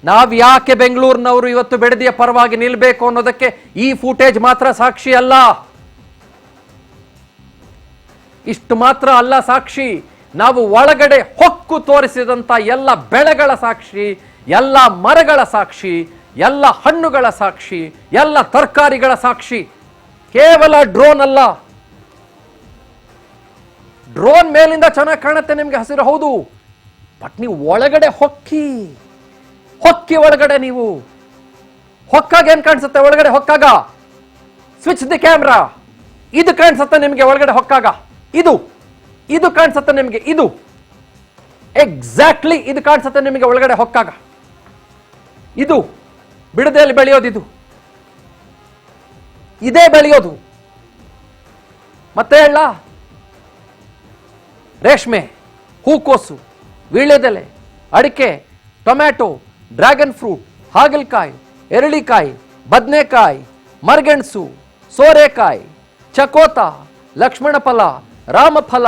ನಾವ್ ಯಾಕೆ ಬೆಂಗಳೂರಿನವರು ಇವತ್ತು ಬಿಡದಿಯ ಪರವಾಗಿ ನಿಲ್ಬೇಕು ಅನ್ನೋದಕ್ಕೆ ಈ ಫೂಟೇಜ್ ಮಾತ್ರ ಸಾಕ್ಷಿ ಅಲ್ಲ. ಇಷ್ಟು ಮಾತ್ರ ಅಲ್ಲ ಸಾಕ್ಷಿ, ನಾವು ಒಳಗಡೆ ಹೊಕ್ಕು ತೋರಿಸಿದಂತ ಎಲ್ಲ ಬೆಳೆಗಳ ಸಾಕ್ಷಿ, ಎಲ್ಲ ಮರಗಳ ಸಾಕ್ಷಿ, ಎಲ್ಲ ಹಣ್ಣುಗಳ ಸಾಕ್ಷಿ, ಎಲ್ಲ ತರಕಾರಿಗಳ ಸಾಕ್ಷಿ. ಕೇವಲ ಡ್ರೋನ್ ಅಲ್ಲ. ಡ್ರೋನ್ ಮೇಲಿಂದ ಚೆನ್ನಾಗಿ ಕಾಣುತ್ತೆ ನಿಮ್ಗೆ ಹಸಿರು, ಹೌದು. ಬಟ್ ನೀವು ಒಳಗಡೆ ಹೊಕ್ಕಿ ಒಳಗಡೆ ನೀವು ಹೊಕ್ಕಾಗ ಏನ್ ಕಾಣಿಸುತ್ತೆ? ಒಳಗಡೆ ಹೊಕ್ಕಾಗ ಸ್ವಿಚ್ ದಿ ಕ್ಯಾಮ್ರಾ, ಇದು ಕಾಣಿಸುತ್ತೆ ನಿಮ್ಗೆ ಒಳಗಡೆ ಹೊಕ್ಕಾಗ. ಇದು ಕಾಣಿಸುತ್ತೆ ನಿಮ್ಗೆ, ಇದು ಎಕ್ಸಾಕ್ಟ್ಲಿ ಇದು ಕಾಣಿಸುತ್ತೆ ನಿಮಗೆ ಒಳಗಡೆ ಹೊಕ್ಕಾಗ. ಇದು ಬಿಡದೆಯಲ್ಲಿ ಬೆಳೆಯೋದು, ಇದೇ ಬೆಳೆಯೋದು. ಮತ್ತೆ ಹೇಳ, ರೇಷ್ಮೆ, ಹೂಕೋಸು, ವೀಳ್ಯದೆಲೆ, ಅಡಿಕೆ, ಟೊಮ್ಯಾಟೊ, ಡ್ರ್ಯಾಗನ್ ಫ್ರೂಟ್, ಹಾಗಲಕಾಯಿ, ಎರಳಿಕಾಯಿ, ಬದನೆಕಾಯಿ, ಮರಗೆಣಸು, ಸೋರೆಕಾಯಿ, ಚಕೋತ, ಲಕ್ಷ್ಮಣ ಫಲ, ರಾಮಫಲ,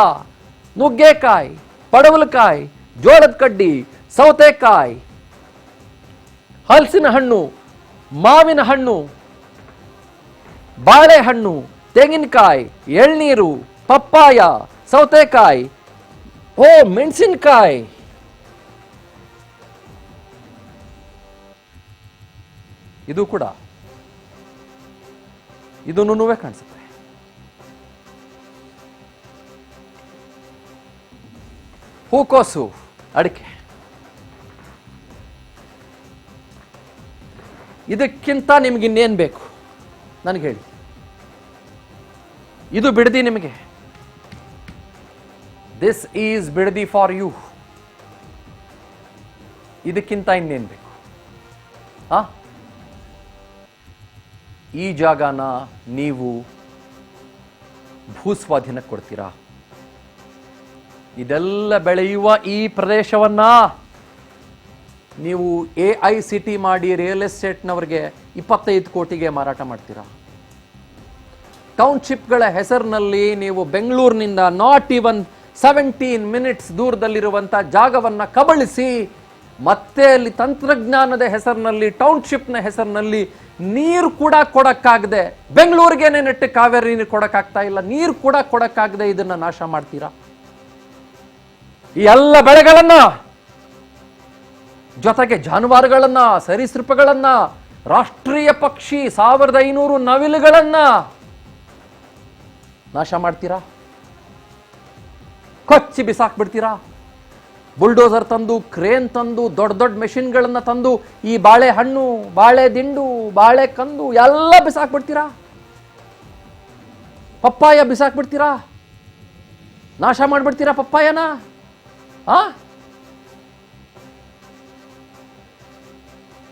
ನುಗ್ಗೆಕಾಯಿ, ಪಡವಲಕಾಯಿ, ಜೋಳದ ಕಡ್ಡಿ, ಸೌತೆಕಾಯಿ, ಹಲಸಿನ ಹಣ್ಣು, ಮಾವಿನ ಹಣ್ಣು, ಬಾಳೆಹಣ್ಣು, ತೆಂಗಿನಕಾಯಿ, ಎಳ್ನೀರು, ಪಪ್ಪಾಯ, ಸೌತೆಕಾಯಿ, ಮೆಣಸಿನಕಾಯಿ, ಇದು ಕೂಡ ಇದು ನುನುವೆ ಕಾಣಿಸುತ್ತೆ. ಹೂಕೋಸು, ಅಡಿಕೆ. ಇದಕ್ಕಿಂತ ನಿಮ್ಗೆ ಇನ್ನೇನು ಬೇಕು ನನಗೆ ಹೇಳಿ? ಇದು ಬಿಡದಿ ನಿಮಗೆ. This is Bidadi for you. ಇದಕ್ಕಿಂತ ಇನ್ನೇನು ಬೇಕು? ಈ ಜಾಗನ ನೀವು ಭೂಸ್ವಾಧೀನಕ್ಕೆ ಕೊಡ್ತೀರಾ? ಇದೆಲ್ಲ ಬೆಳೆಯುವ ಈ ಪ್ರದೇಶವನ್ನ ನೀವು AICT ಮಾಡಿ ರಿಯಲ್ ಎಸ್ಟೇಟ್ನವರಿಗೆ 25 ಕೋಟಿಗೆ ಮಾರಾಟ ಮಾಡ್ತೀರಾ? ಟೌನ್ಶಿಪ್ಗಳ ಹೆಸರಿನಲ್ಲಿ ನೀವು ಬೆಂಗಳೂರಿನಿಂದ ನಾಟ್ ಇವನ್ 17 ಮಿನಿಟ್ಸ್ ದೂರದಲ್ಲಿರುವಂಥ ಜಾಗವನ್ನು ಕಬಳಿಸಿ ಮತ್ತೆ ಅಲ್ಲಿ ತಂತ್ರಜ್ಞಾನದ ಹೆಸರಿನಲ್ಲಿ, ಟೌನ್ಶಿಪ್ನ ಹೆಸರಿನಲ್ಲಿ ನೀರು ಕೂಡ ಕೊಡಕ್ಕಾಗದೆ, ಬೆಂಗಳೂರಿಗೇನೆ ನೆಟ್ಟು ಕಾವೇರಿ ನೀರು ಕೊಡಕ್ಕಾಗ್ತಾ ಇಲ್ಲ, ನೀರು ಕೂಡ ಕೊಡಕ್ಕಾಗದೆ ಇದನ್ನ ನಾಶ ಮಾಡ್ತೀರಾ? ಈ ಎಲ್ಲ ಬೆಳೆಗಳನ್ನ, ಜೊತೆಗೆ ಜಾನುವಾರುಗಳನ್ನ, ಸರೀಸೃಪಗಳನ್ನ, ರಾಷ್ಟ್ರೀಯ ಪಕ್ಷಿ 1500 ನವಿಲುಗಳನ್ನ ನಾಶ ಮಾಡ್ತೀರಾ? ಕೊಚ್ಚಿ ಬಿಸಾಕ್ಬಿಡ್ತೀರಾ? ಬುಲ್ಡೋಸರ್ ತಂದು, ಕ್ರೇನ್ ತಂದು, ದೊಡ್ಡ ದೊಡ್ಡ ಮೆಷಿನ್ಗಳನ್ನ ತಂದು ಈ ಬಾಳೆಹಣ್ಣು, ಬಾಳೆ ದಿಂಡು, ಬಾಳೆ ಕಂದು ಎಲ್ಲ ಬಿಸಾಕ್ಬಿಡ್ತೀರಾ? ಪಪ್ಪಾಯ ಬಿಸಾಕ್ಬಿಡ್ತೀರಾ? ನಾಶ ಮಾಡ್ಬಿಡ್ತೀರಾ ಪಪ್ಪಾಯನ?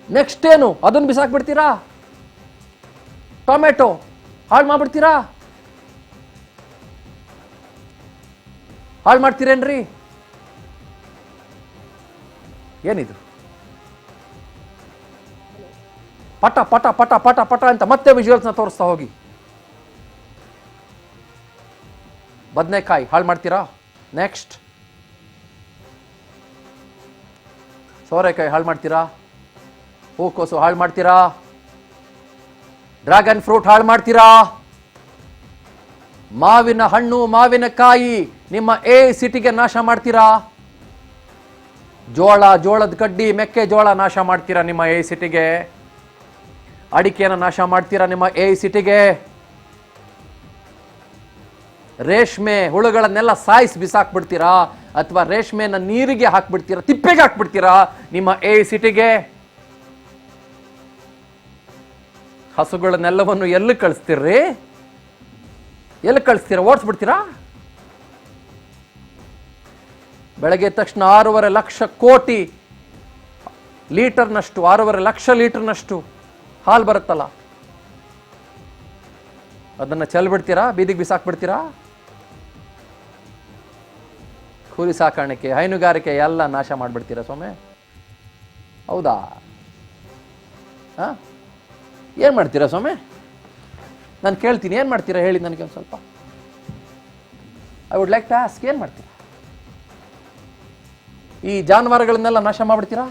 ನೆಕ್ಸ್ಟ್ ಏನು? ಅದನ್ನು ಬಿಸಾಕ್ಬಿಡ್ತೀರಾ? ಟೊಮೆಟೊ ಹಾಳು ಮಾಡ್ಬಿಡ್ತೀರಾ? ಹಾಳು ಮಾಡ್ತೀರೇನ್ರಿ? ಏನಿದು? ಪಟ ಪಟ ಪಟ ಪಟ ಪಟ ಅಂತ ಮತ್ತೆ ವಿಜುವಲ್ಸ್ನ ತೋರಿಸ್ತಾ ಹೋಗಿ. ಬದನೆಕಾಯಿ ಹಾಳು ಮಾಡ್ತೀರಾ? ನೆಕ್ಸ್ಟ್ ಸೋರೆಕಾಯಿ ಹಾಳು ಮಾಡ್ತೀರಾ? ಹೂಕೋಸು ಹಾಳು ಮಾಡ್ತೀರಾ? ಡ್ರ್ಯಾಗನ್ ಫ್ರೂಟ್ ಹಾಳು ಮಾಡ್ತೀರಾ? ಮಾವಿನ ಹಣ್ಣು, ಮಾವಿನಕಾಯಿ ನಿಮ್ಮ AICTಗೆ ನಾಶ ಮಾಡ್ತೀರಾ? ಜೋಳ, ಜೋಳದ ಕಡ್ಡಿ, ಮೆಕ್ಕೆಜೋಳ ನಾಶ ಮಾಡ್ತೀರಾ ನಿಮ್ಮ AICTಗೆ? ಅಡಿಕೆನ ನಾಶ ಮಾಡ್ತೀರಾ ನಿಮ್ಮ AICTಗೆ? ರೇಷ್ಮೆ ಹುಳುಗಳನ್ನೆಲ್ಲ ಸಾಯಿಸಿ ಬಿಸಾಕ್ಬಿಡ್ತೀರಾ? ಅಥವಾ ರೇಷ್ಮೆನ ನೀರಿಗೆ ಹಾಕ್ಬಿಡ್ತೀರಾ, ತಿಪ್ಪೆಗೆ ಹಾಕ್ಬಿಡ್ತೀರಾ ನಿಮ್ಮ AICTಗೆ? ಹಸುಗಳನ್ನೆಲ್ಲವನ್ನು ಎಲ್ಲಿ ಕಳಿಸ್ತೀರ್ರಿ? ಎಲ್ಲಿ ಕಳಿಸ್ತೀರಾ? ಓಡಿಸ್ಬಿಡ್ತೀರಾ? ಬೆಳಗ್ಗೆ ತಕ್ಷಣ 6.5 ಲಕ್ಷ ಕೋಟಿ ಲೀಟರ್ನಷ್ಟು, 6.5 ಲಕ್ಷ ಲೀಟರ್ನಷ್ಟು ಹಾಲು ಬರುತ್ತಲ್ಲ, ಅದನ್ನ ಚೆಲ್ಬಿಡ್ತೀರಾ? ಬೀದಿಗೆ ಬಿಸಾಕ್ಬಿಡ್ತೀರಾ? ಕುರಿ ಸಾಕಾಣಿಕೆ, ಹೈನುಗಾರಿಕೆ ಎಲ್ಲ ನಾಶ ಮಾಡಿಬಿಡ್ತೀರಾ ಸ್ವಾಮಿ? ಹೌದಾ? ಏನು ಮಾಡ್ತೀರಾ ಸ್ವಾಮಿ? ನಾನು ಕೇಳ್ತೀನಿ, ಏನು ಮಾಡ್ತೀರಾ ಹೇಳಿ ನನಗೆ ಒಂದು ಸ್ವಲ್ಪ. I would like to ask, ಏನು ಮಾಡ್ತೀರಾ? ಈ ಜಾನುವಾರುಗಳನ್ನೆಲ್ಲ ನಾಶ ಮಾಡ್ಬಿಡ್ತೀರಾ?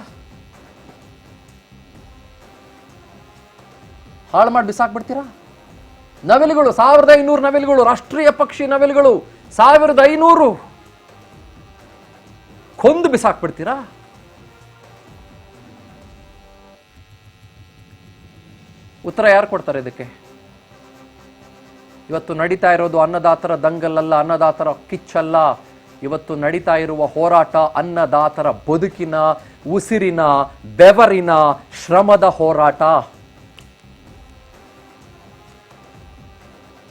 ಹಾಳು ಮಾಡಿ ಬಿಸಾಕ್ಬಿಡ್ತೀರಾ? ನವಿಲುಗಳು 1500 ನವಿಲುಗಳು, ರಾಷ್ಟ್ರೀಯ ಪಕ್ಷಿ ನವಿಲುಗಳು 1500 ಕೊಂದು ಬಿಸಾಕ್ಬಿಡ್ತೀರಾ? ಉತ್ತರ ಯಾರು ಕೊಡ್ತಾರೆ ಇದಕ್ಕೆ? ಇವತ್ತು ನಡೀತಾ ಇರೋದು ಅನ್ನದಾತರ ದಂಗಲಲ್ಲ, ಅನ್ನದಾತರ ಕಿಚ್ಚಲ್ಲ. ಇವತ್ತು ನಡೀತಾ ಇರುವ ಹೋರಾಟ ಅನ್ನದಾತರ ಬದುಕಿನ, ಉಸಿರಿನ, ಬೆವರಿನ, ಶ್ರಮದ ಹೋರಾಟ.